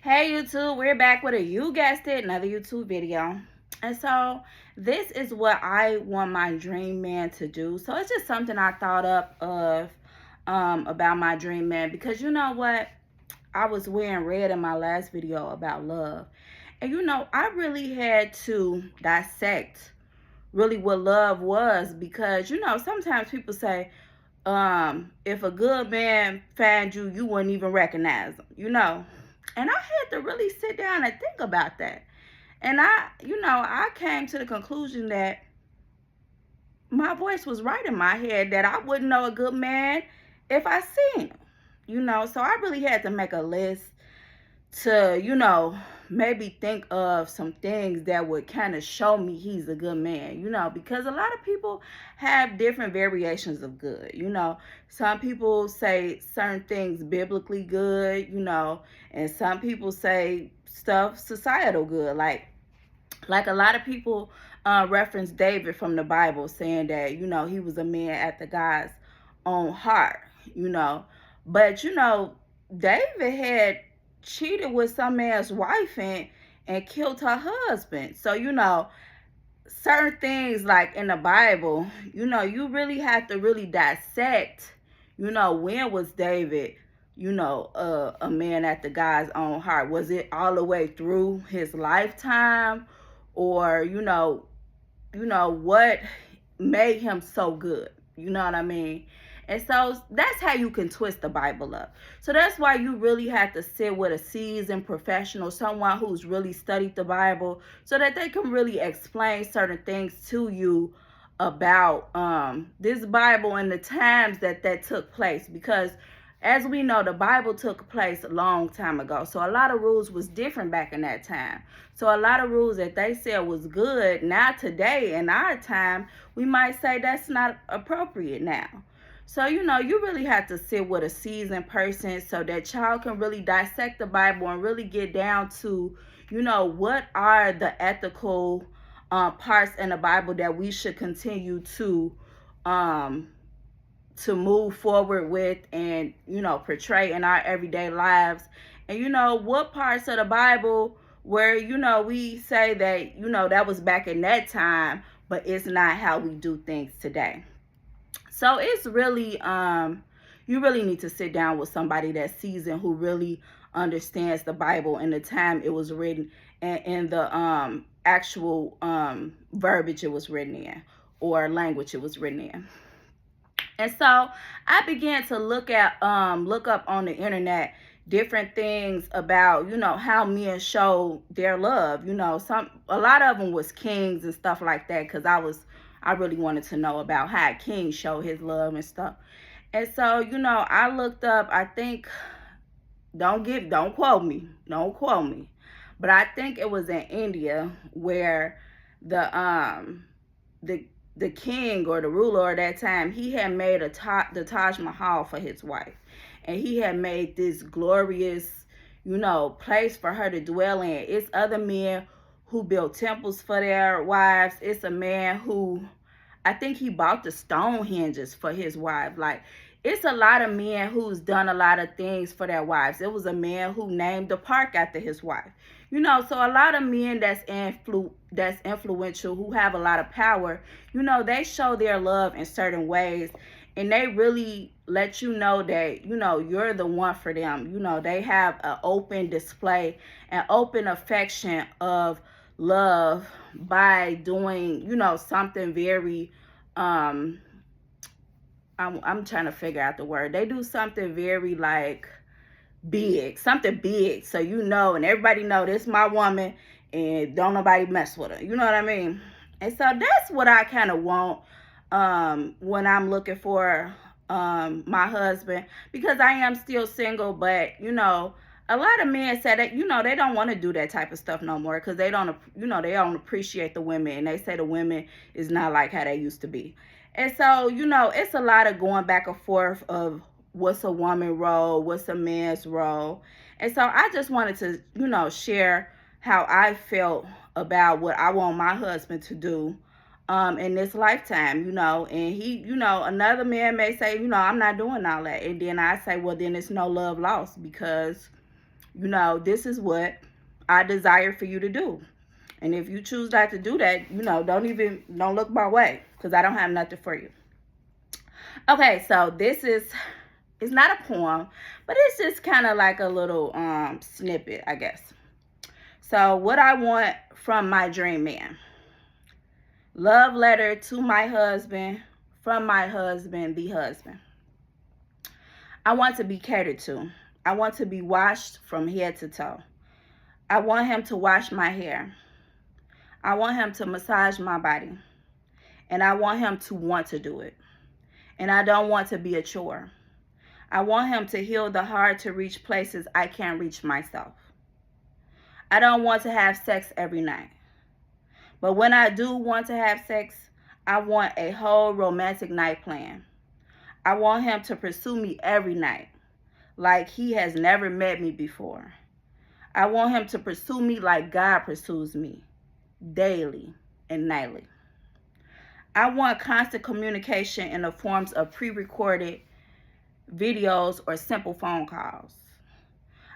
Hey YouTube, we're back with you guessed it, another YouTube video. And so this is what I want my dream man to do. So it's just something I thought up of about my dream man, because you know what? I was wearing red in my last video about love. And I really had to dissect really what love was, because sometimes people say if a good man found you, you wouldn't even recognize him. And I had to really sit down and think about that. And I came to the conclusion that my voice was right in my head, that I wouldn't know a good man if I seen him. So I really had to make a list to, maybe think of some things that would kind of show me he's a good man, because a lot of people have different variations of good. Some people say certain things biblically good, and some people say stuff societal good. Like a lot of people reference David from the Bible, saying that, he was a man after God's own heart. But David had cheated with some man's wife and killed her husband. So, certain things like in the Bible, you really have to really dissect, when was David, a man after God's own heart? Was it all the way through his lifetime? Or, what made him so good? You know what I mean? And so that's how you can twist the Bible up. So that's why you really have to sit with a seasoned professional, someone who's really studied the Bible, so that they can really explain certain things to you about this Bible and the times that took place. Because as we know, the Bible took place a long time ago. So a lot of rules was different back in that time. So a lot of rules that they said was good, now today in our time, we might say that's not appropriate now. So, you really have to sit with a seasoned person so that y'all can really dissect the Bible and really get down to, what are the ethical parts in the Bible that we should continue to move forward with and, portray in our everyday lives. And, what parts of the Bible where, we say that, that was back in that time, but it's not how we do things today. So it's really, you really need to sit down with somebody that's seasoned, who really understands the Bible and the time it was written, and the actual verbiage it was written in, or language it was written in. And so I began to look up on the internet different things about, how men show their love. A lot of them was kings and stuff like that, because I really wanted to know about how a king showed his love and stuff. And so, I looked up, I think, don't quote me, but I think it was in India, where the the king or the ruler at that time, he had made the Taj Mahal for his wife. And he had made this glorious, place for her to dwell in. It's other men who built temples for their wives. It's a man who, I think he bought the stone hinges for his wife. Like, it's a lot of men who's done a lot of things for their wives. It was a man who named the park after his wife. So a lot of men that's influential, who have a lot of power, they show their love in certain ways, and they really let you know that, you're the one for them. They have an open display, an open affection of love by doing, something very I'm trying to figure out the word. They do something very like big, something big. So and everybody know this my woman, and don't nobody mess with her. You know what I mean? And so that's what I kind of want when I'm looking for my husband, because I am still single. But a lot of men say that they don't want to do that type of stuff no more, because they don't appreciate the women, and they say the women is not like how they used to be. And so it's a lot of going back and forth of what's a woman's role, what's a man's role. And so I just wanted to share how I felt about what I want my husband to do in this lifetime. And he, another man may say, I'm not doing all that. And then I say, well, then it's no love lost, because This is what I desire for you to do. And if you choose not to do that, don't look my way, because I don't have nothing for you. Okay, so this is, it's not a poem, but it's just kind of like a little snippet, I guess. So what I want from my dream man. Love letter to my husband, from my husband, the husband. I want to be catered to. I want to be washed from head to toe. I want him to wash my hair. I want him to massage my body. And I want him to want to do it. And I don't want to be a chore. I want him to heal the hard to reach places I can't reach myself. I don't want to have sex every night. But when I do want to have sex, I want a whole romantic night plan. I want him to pursue me every night, like he has never met me before. I want him to pursue me like God pursues me, daily and nightly. I want constant communication in the forms of pre-recorded videos or simple phone calls.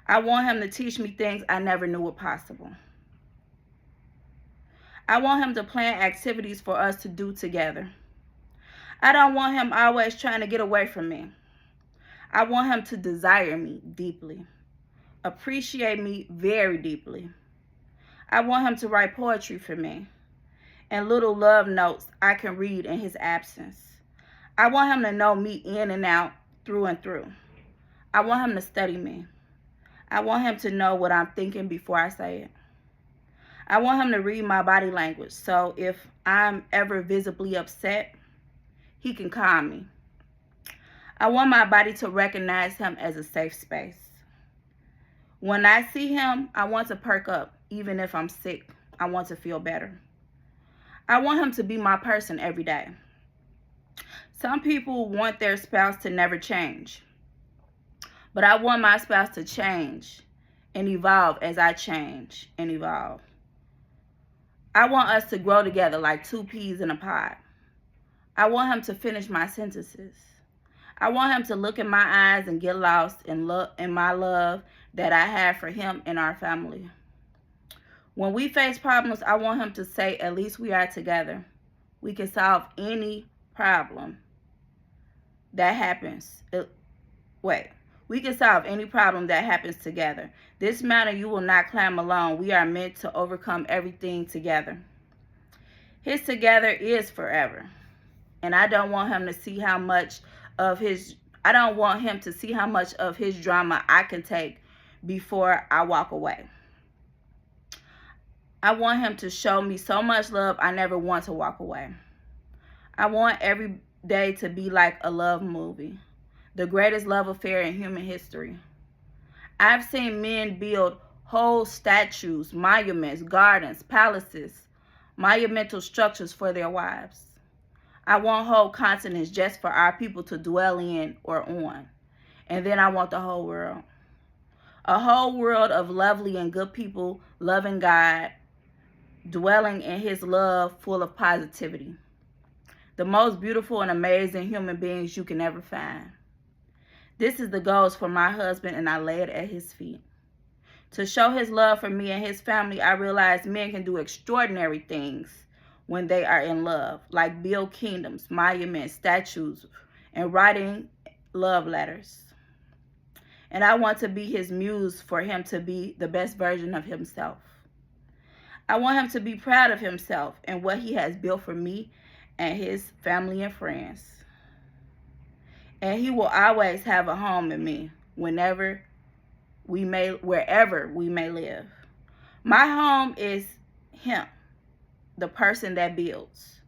I want him to teach me things I never knew were possible. I want him to plan activities for us to do together. I don't want him always trying to get away from me. I want him to desire me deeply, appreciate me very deeply. I want him to write poetry for me and little love notes I can read in his absence. I want him to know me in and out, through and through. I want him to study me. I want him to know what I'm thinking before I say it. I want him to read my body language, so if I'm ever visibly upset, he can calm me. I want my body to recognize him as a safe space. When I see him, I want to perk up, even if I'm sick. I want to feel better. I want him to be my person every day. Some people want their spouse to never change, but I want my spouse to change and evolve as I change and evolve. I want us to grow together like two peas in a pod. I want him to finish my sentences. I want him to look in my eyes and get lost in my love that I have for him and our family. When we face problems, I want him to say, at least we are together. We can solve any problem that happens. We can solve any problem that happens together. This mountain you will not climb alone. We are meant to overcome everything together. His together is forever. And I don't want him to see how much of his drama I can take before I walk away. I want him to show me so much love I never want to walk away. I want every day to be like a love movie, the greatest love affair in human history. I've seen men build whole statues, monuments, gardens, palaces, monumental structures for their wives. I want whole continents just for our people to dwell in or on. And then I want the whole world. A whole world of lovely and good people loving God, dwelling in his love full of positivity. The most beautiful and amazing human beings you can ever find. This is the goals for my husband, and I lay it at his feet. To show his love for me and his family, I realize men can do extraordinary things when they are in love, like build kingdoms, monuments, statues, and writing love letters. And I want to be his muse for him to be the best version of himself. I want him to be proud of himself and what he has built for me and his family and friends. And he will always have a home in me wherever we may live. My home is him, the person that builds.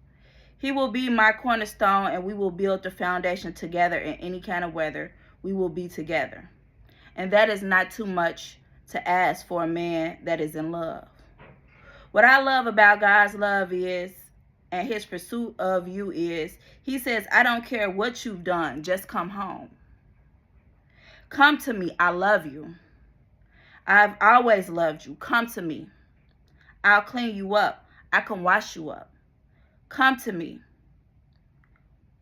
He will be my cornerstone, and we will build the foundation together in any kind of weather. We will be together. And that is not too much to ask for a man that is in love. What I love about God's love is, and his pursuit of you is, he says, I don't care what you've done, just come home. Come to me, I love you. I've always loved you. Come to me. I'll clean you up. I can wash you up. Come to me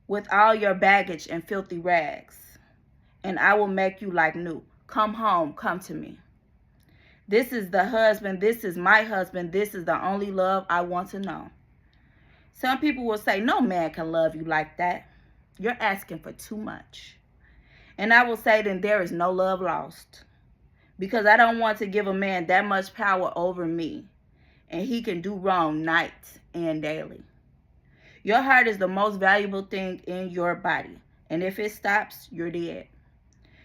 with all your baggage and filthy rags, and I will make you like new. Come home, come to me. This is the husband. This is my husband. This is the only love I want to know. Some people will say, no man can love you like that. You're asking for too much. And I will say, then there is no love lost. Because I don't want to give a man that much power over me. And he can do wrong night and daily. Your heart is the most valuable thing in your body. And if it stops, you're dead.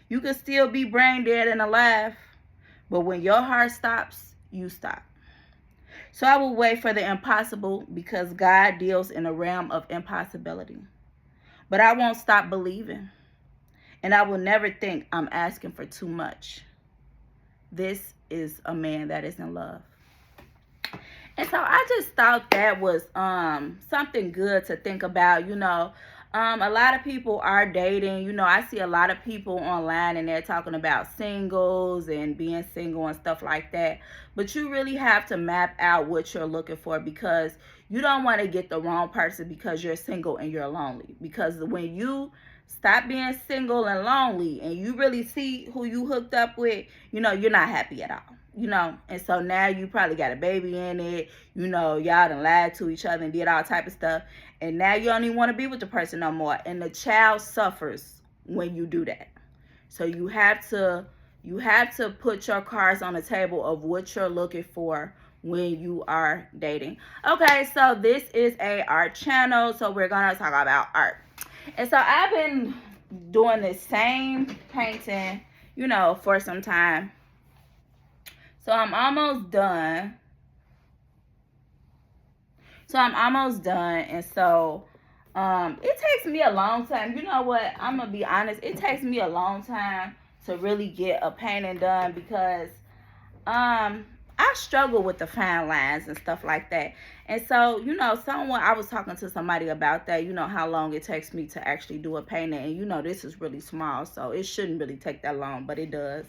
You can still be brain dead and alive. But when your heart stops, you stop. So I will wait for the impossible because God deals in a realm of impossibility. But I won't stop believing. And I will never think I'm asking for too much. This is a man that is in love. And so I just thought that was something good to think about. A lot of people are dating. I see a lot of people online and they're talking about singles and being single and stuff like that. But you really have to map out what you're looking for, because you don't want to get the wrong person because you're single and you're lonely. Because when you stop being single and lonely and you really see who you hooked up with, you're not happy at all. And so now you probably got a baby in it, y'all done lied to each other and did all type of stuff. And now you don't even want to be with the person no more. And the child suffers when you do that. So you have to put your cards on the table of what you're looking for when you are dating. Okay, so this is a art channel, so we're going to talk about art. And so I've been doing the same painting, for some time. So I'm almost done. And so it takes me a long time. You know what? I'm going to be honest. It takes me a long time to really get a painting done because I struggle with the fine lines and stuff like that. And so, I was talking to somebody about that, how long it takes me to actually do a painting. And, this is really small, so it shouldn't really take that long, but it does.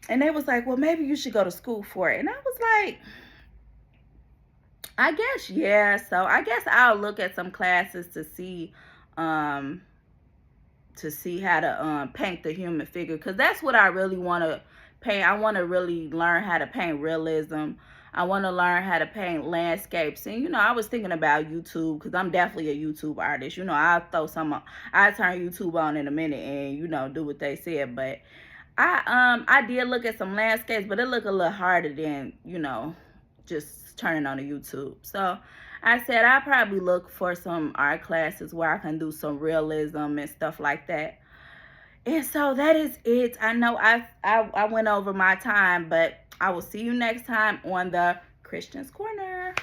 And they was like, well, maybe you should go to school for it. And I was like, I guess, yeah. So I guess I'll look at some classes to see how to paint the human figure. Because that's what I really want to paint. I want to really learn how to paint realism. I want to learn how to paint landscapes. And, I was thinking about YouTube because I'm definitely a YouTube artist. I'll turn YouTube on in a minute and, do what they said. But I did look at some landscapes, but it looked a little harder than, just turning on the YouTube. So I said I'll probably look for some art classes where I can do some realism and stuff like that. And so that is it. I know I went over my time, but I will see you next time on the Christian's Corner.